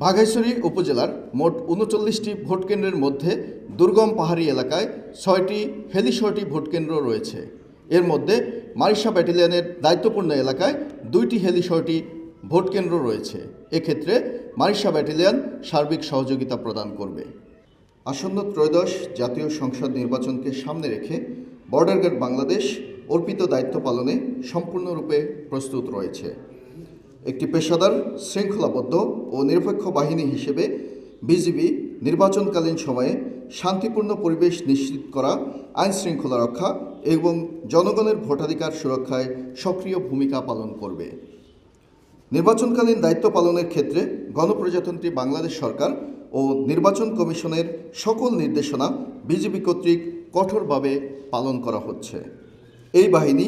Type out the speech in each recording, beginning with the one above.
বাঘাইছড়ি উপজেলার মোট ৩৯টি ভোটকেন্দ্রের মধ্যে দুর্গম পাহাড়ি এলাকায় ৬টি হেলিশর্টি ভোটকেন্দ্র রয়েছে। এর মধ্যে মারিশা ব্যাটালিয়নের দায়িত্বপূর্ণ এলাকায় ২টি হেলিশর্টি ভোটকেন্দ্র রয়েছে। এক্ষেত্রে মারিশা ব্যাটালিয়ন সার্বিক সহযোগিতা প্রদান করবে। আসন্ন ত্রয়োদশ জাতীয় সংসদ নির্বাচনকে সামনে রেখে বর্ডার গার্ড বাংলাদেশ অর্পিত দায়িত্ব পালনে সম্পূর্ণরূপে প্রস্তুত রয়েছে। একটি পেশাদার, শৃঙ্খলাবদ্ধ ও নিরপেক্ষ বাহিনী হিসেবে বিজিবি নির্বাচনকালীন সময়ে শান্তিপূর্ণ পরিবেশ নিশ্চিত করা, আইন শৃঙ্খলা রক্ষা এবং জনগণের ভোটাধিকার সুরক্ষায় সক্রিয় ভূমিকা পালন করবে। নির্বাচনকালীন দায়িত্ব পালনের ক্ষেত্রে গণপ্রজাতন্ত্রী বাংলাদেশ সরকার ও নির্বাচন কমিশনের সকল নির্দেশনা বিজিবি কর্তৃক কঠোরভাবে পালন করা হচ্ছে। এই বাহিনী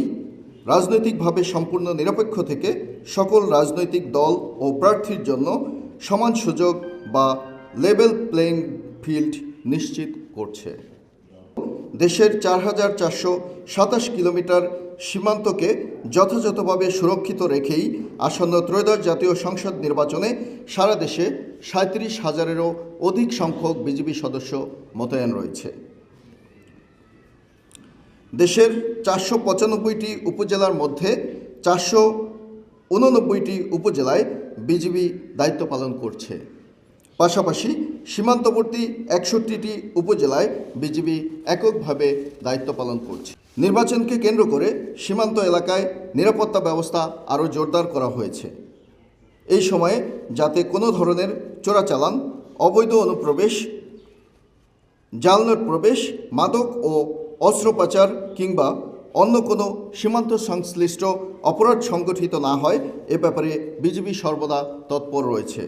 রাজনৈতিকভাবে সম্পূর্ণ নিরপেক্ষ থেকে সকল রাজনৈতিক দল ও প্রার্থীর জন্য সমান সুযোগ বা লেভেল প্লেইং ফিল্ড নিশ্চিত করছে। দেশের ৪,৪২৭ কিলোমিটার সীমান্তকে যথাযথভাবে সুরক্ষিত রেখেই আসন্ন ত্রয়োদশ জাতীয় সংসদ নির্বাচনে সারা দেশে ৩৭,০০০-এরও অধিক সংখ্যক বিজিবি সদস্য মোতায়েন রয়েছে। দেশের ৪৯৫টি উপজেলার মধ্যে ৪৮৯টি উপজেলায় বিজিবি দায়িত্ব পালন করছে। পাশাপাশি সীমান্তবর্তী ৬১টি উপজেলায় বিজিবি এককভাবে দায়িত্ব পালন করছে। নির্বাচনকে কেন্দ্র করে সীমান্ত এলাকায় নিরাপত্তা ব্যবস্থা আরও জোরদার করা হয়েছে। এই সময়ে যাতে কোনো ধরনের চোরাচালান, অবৈধ অনুপ্রবেশ, জালনোট প্রবেশ, মাদক ও অস্ত্র পাচার কিংবা অন্য কোনো সীমান্ত সংশ্লিষ্ট অপরাধ সংগঠিত না হয়, এ ব্যাপারে বিজিবি সর্বদা তৎপর রয়েছে।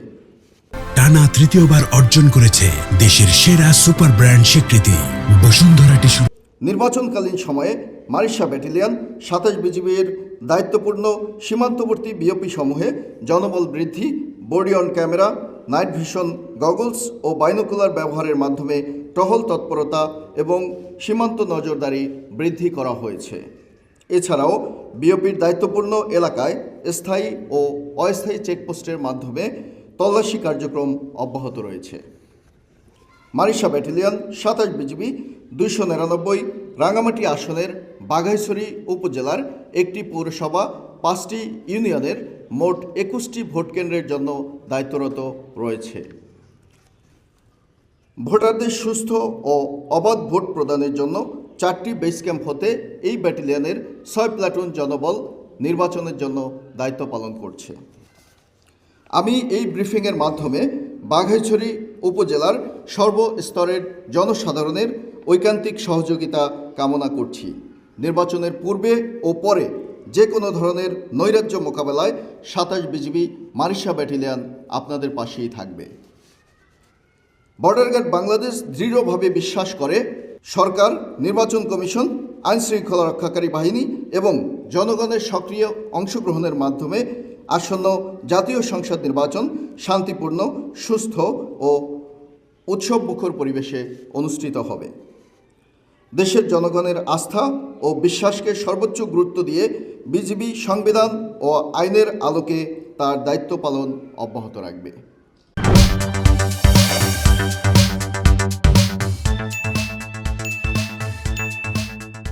টানা তৃতীয়বার অর্জন করেছে দেশের সেরা সুপার ব্র্যান্ড স্বীকৃতি বসুন্ধরা টিস্যু। নির্বাচনকালীন সময়ে মারিশা ব্যাটালিয়ন ২৭ বিজিবির দায়িত্বপূর্ণ সীমান্তবর্তী বিওপি সমূহে জনবল বৃদ্ধি, body on camera, night vision goggles ও বাইনোকুলার ব্যবহারের মাধ্যমে টহল তৎপরতা এবং সীমান্ত নজরদারি বৃদ্ধি করা হয়েছে। এছাড়াও বিওপির দায়িত্বপূর্ণ এলাকায় স্থায়ী ও অস্থায়ী চেকপোস্টের মাধ্যমে তল্লাশি কার্যক্রম অব্যাহত রয়েছে। মারিশা ব্যাটালিয়ন ২৭ বিজিবি ২৯৯ রাঙামাটি আসনের বাঘাইছড়ি উপজেলার একটি পৌরসভা, ৫টি ইউনিয়নের মোট ২১টি ভোটকেন্দ্রের জন্য দায়িত্বরত রয়েছে। ভোটারদের সুস্থ ও অবাধ ভোট প্রদানের জন্য ৪টি বেস ক্যাম্প হতে এই ব্যাটালিয়নের ৬ প্লাটুন জনবল নির্বাচনের জন্য দায়িত্ব পালন করছে। আমি এই ব্রিফিংয়ের মাধ্যমে বাঘাইছড়ি উপজেলার সর্বস্তরের জনসাধারণের ঐকান্তিক সহযোগিতা কামনা করছি। নির্বাচনের পূর্বে ও পরে যে কোনো ধরনের নৈরাজ্য মোকাবেলায় ২৭ বিজিবি মারিশা ব্যাটালিয়ন আপনাদের পাশেই থাকবে। বর্ডার গার্ড বাংলাদেশ দৃঢ়ভাবে বিশ্বাস করে সরকার, নির্বাচন কমিশন, আইন শৃঙ্খলা রক্ষাকারী বাহিনী এবং জনগণের সক্রিয় অংশগ্রহণের মাধ্যমে আসন্ন জাতীয় সংসদ নির্বাচন শান্তিপূর্ণ, সুস্থ ও উৎসবমুখর পরিবেশে অনুষ্ঠিত হবে। দেশের জনগণের আস্থা ও বিশ্বাসকে সর্বোচ্চ গুরুত্ব দিয়ে বিজিবি সংবিধান ও আইনের আলোকে তার দায়িত্ব পালন অব্যাহত রাখবে।